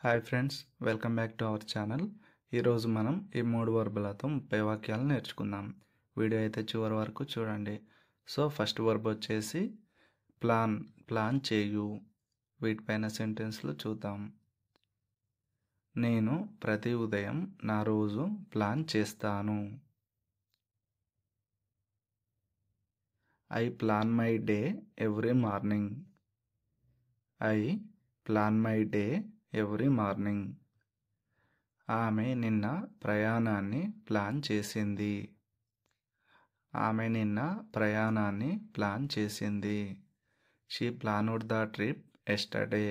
Hi friends, welcome back to our channel. ఈరోజు మనం ఈ 3 వర్బులతో 30 వాక్యాలు నేర్చుకుందాం. వీడియో అయితే చివరి వరకు చూడండి. సో ఫస్ట్ వర్బ్ వచ్చేసి ప్లాన్ చేయు. వీటిపైన సెంటెన్స్లు చూద్దాం. నేను ప్రతి ఉదయం నా రోజు ప్లాన్ చేస్తాను. I plan my day every morning. I plan my day every morning. ఆమె నిన్న ప్రయాణాన్ని ప్లాన్ చేసింది. ఆమె నిన్న ప్రయాణాన్ని ప్లాన్ చేసింది. She planned the trip yesterday.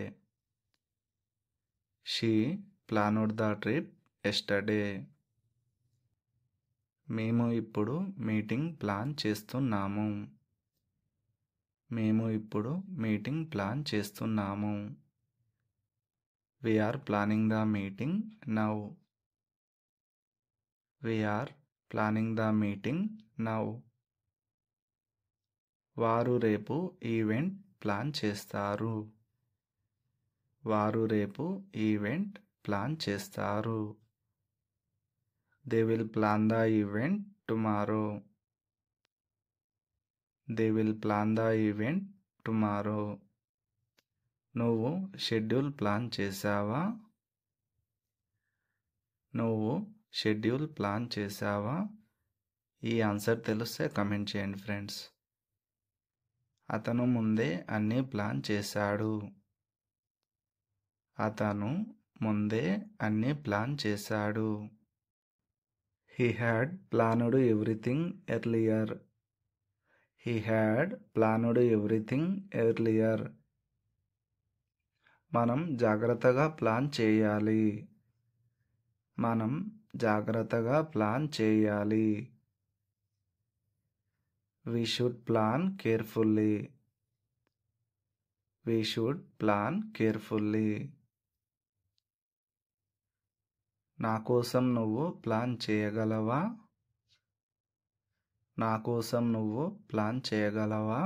She planned the trip yesterday. మేము ఇప్పుడు మీటింగ్ ప్లాన్ చేస్తున్నాము. మేము ఇప్పుడు మీటింగ్ ప్లాన్ చేస్తున్నాము. We are planning the meeting now. We are planning the meeting now. వారు రేపు ఈవెంట్ ప్లాన్ చేస్తారు. వారు రేపు ఈవెంట్ ప్లాన్ చేస్తారు. They will plan the event tomorrow. They will plan the event tomorrow. నువ్వు షెడ్యూల్ ప్లాన్ చేసావా? నువ్వు షెడ్యూల్ ప్లాన్ చేసావా? ఈ ఆన్సర్ తెలిస్తే కమెంట్ చేయండి ఫ్రెండ్స్. అతను ముందే అన్నీ ప్లాన్ చేశాడు. అతను ముందే అన్నీ ప్లాన్ చేశాడు. He had planned everything earlier. He had planned everything earlier. మనం జాగ్రత్తగా ప్లాన్ చేయాలి. మనం జాగ్రత్తగా ప్లాన్ చేయాలి. We should plan carefully. We should plan carefully. నా కోసం నువ్వు ప్లాన్ చేయగలవా? నా కోసం నువ్వు ప్లాన్ చేయగలవా?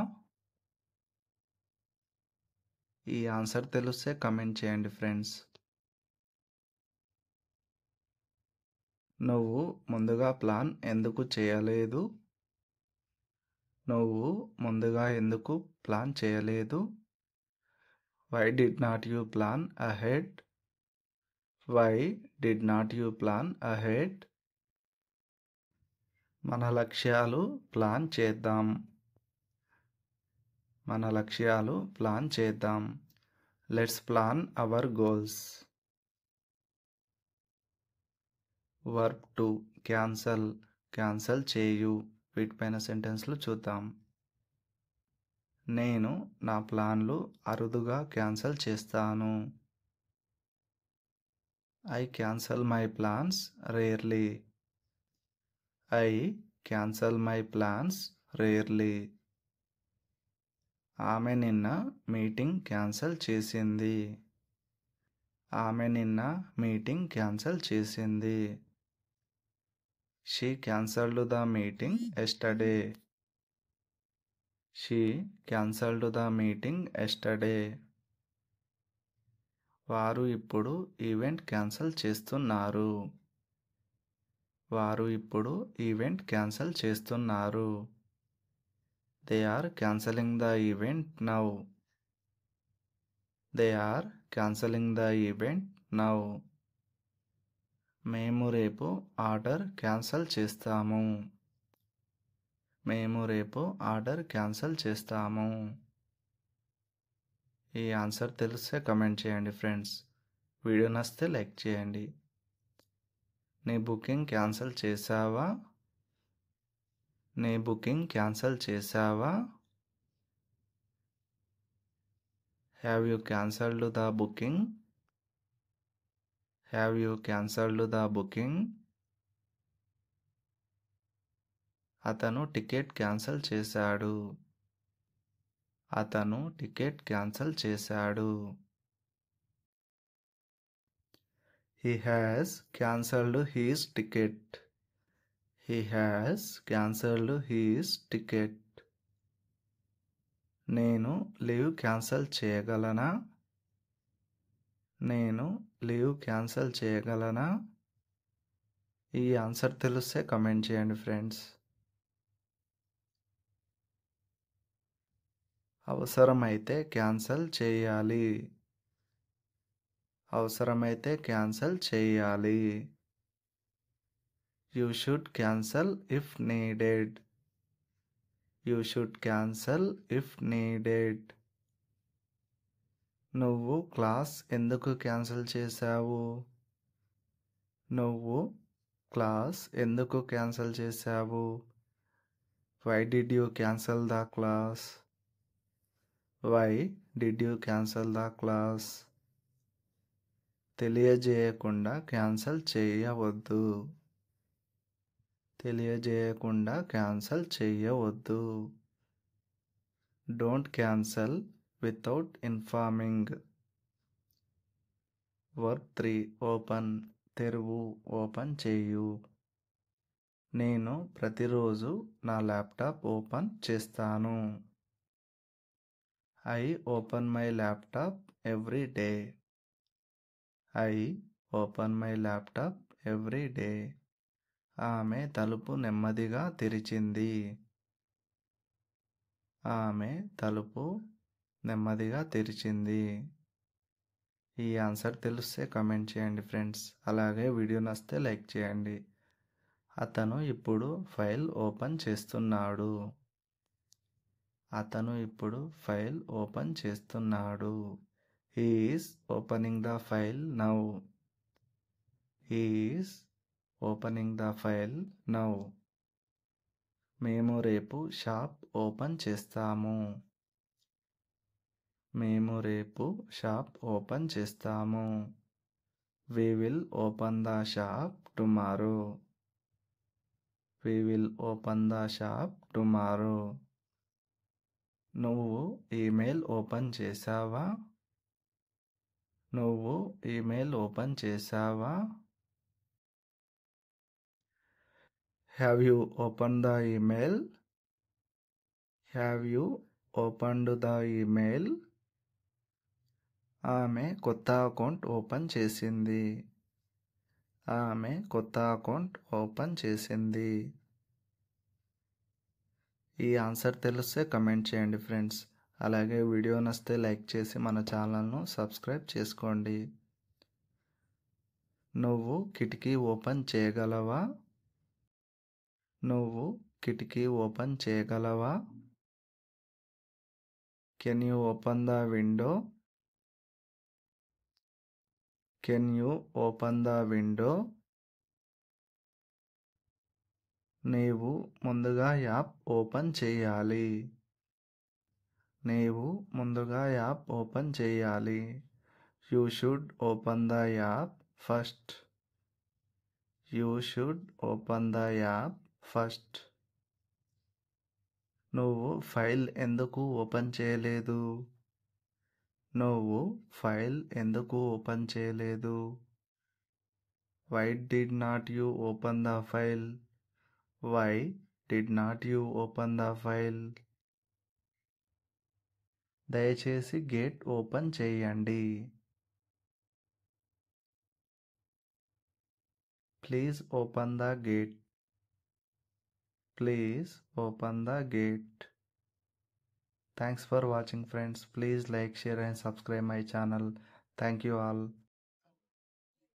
ఈ ఆన్సర్ తెలిస్తే కమెంట్ చేయండి ఫ్రెండ్స్. నువ్వు ముందుగా ప్లాన్ ఎందుకు చేయలేదు? నువ్వు ముందుగా ఎందుకు ప్లాన్ చేయలేదు? Why did not you plan ahead? Why did not you plan ahead? మన లక్ష్యాలు ప్లాన్ చేద్దాం. మన లక్ష్యాలు ప్లాన్ చేద్దాం. Let's plan our goals. Verb 2 cancel చేయు. వీటిపైన సెంటెన్స్లు చూద్దాం. నేను నా ప్లాన్లు అరుదుగా క్యాన్సల్ చేస్తాను. I cancel my plans rarely. I cancel my plans rarely. ఆమె నిన్న మీటింగ్ క్యాన్సల్ చేసింది. ఆమె నిన్న మీటింగ్ క్యాన్సల్ చేసింది. She cancelled the meeting yesterday. She cancelled the meeting yesterday. వారు ఇప్పుడు ఈవెంట్ క్యాన్సల్ చేస్తున్నారు. వారు ఇప్పుడు ఈవెంట్ క్యాన్సల్ చేస్తున్నారు. They are cancelling the event now. They are cancelling the event now. మేము రేపు ఆర్డర్ క్యాన్సల్ చేస్తాము. మేము రేపు ఆర్డర్ క్యాన్సల్ చేస్తాము. ఈ ఆన్సర్ తెలిస్తే కమెంట్ చేయండి ఫ్రెండ్స్. వీడియో నచ్చితే లైక్ చేయండి. నీ బుకింగ్ క్యాన్సల్ చేసావా? నీ బుకింగ్ క్యాన్సల్ చేసావా? Have you cancelled the booking? Have you cancelled the booking? అతను టికెట్ క్యాన్సల్ చేశాడు. అతను టికెట్ క్యాన్సల్ చేశాడు. He has cancelled his ticket. He has cancelled his ticket. నేను లీవ్ క్యాన్సల్ చేయగలనా? నేను లీవ్ క్యాన్సిల్ చేయగలనా? ఈ ఆన్సర్ తెలిస్తే కమెంట్ చేయండి ఫ్రెండ్స్. అవసరమైతే క్యాన్సిల్ చేయాలి. అవసరమైతే క్యాన్సిల్ చేయాలి. You should cancel if needed. You should cancel if needed. నువ్వు క్లాస్ ఎందుకు క్యాన్సిల్ చేశావు? నువ్వు క్లాస్ ఎందుకు క్యాన్సిల్ చేశావు? Why did you cancel the class? Why did you cancel the class? తెలియజేయకుండా క్యాన్సిల్ చేయవద్దు. తెలియజేయకుండా క్యాన్సిల్ చేయవద్దు. Don't cancel without informing. Verb 3 open తెరువు ఓపెన్ చేయు. నేను ప్రతిరోజు నా ల్యాప్టాప్ ఓపెన్ చేస్తాను. I open my laptop every day. I open my laptop every day. ఆమె తలుపు నెమ్మదిగా తెరిచింది. ఆమె తలుపు నెమ్మదిగా తెరిచింది. ఈ ఆన్సర్ తెలిస్తే కమెంట్ చేయండి ఫ్రెండ్స్. అలాగే వీడియో నచ్చితే లైక్ చేయండి. అతను ఇప్పుడు ఫైల్ ఓపెన్ చేస్తున్నాడు. అతను ఇప్పుడు ఫైల్ ఓపెన్ చేస్తున్నాడు. He is opening the file now. He is opening the file now. మేము రేపు షాప్ ఓపెన్ చేస్తాము. మేము రేపు షాప్ ఓపెన్ చేస్తాము. We will open the shop tomorrow. We will open the shop tomorrow. నువ్వు ఈమెయిల్ ఓపెన్ చేశావా? నువ్వు ఈమెయిల్ ఓపెన్ చేశావా? Have you opened the email? Have you opened the email? ఆమె కొత్త అకౌంట్ ఓపెన్ చేసింది. ఆమె కొత్త అకౌంట్ ఓపెన్ చేసింది. ఈ ఆన్సర్ తెలిస్తే కమెంట్ చేయండి ఫ్రెండ్స్. అలాగే వీడియో నచ్చితే లైక్ చేసి మన ఛానల్ను సబ్స్క్రైబ్ చేసుకోండి. నువ్వు కిటికీ ఓపెన్ చేయగలవా? నువ్వు కిటికీ ఓపెన్ చేయగలవా? Can you open the window? Can you open the window? నీవు ముందుగా యాప్ ఓపెన్ చేయాలి. నీవు ముందుగా యాప్ ఓపెన్ చేయాలి. You should open the app first. You should open the app first. నువ్వు ఫైల్ ఎందుకు ఓపెన్ చేయలేదు? నువ్వు ఫైల్ ఎందుకు ఓపెన్ చేయలేదు? Why did not you open the file? Why did not you open the file? దయచేసి gate open చేయండి. Please open the gate. Please open the gate. Thanks for watching friends. Please like, share and subscribe my channel. Thank you all.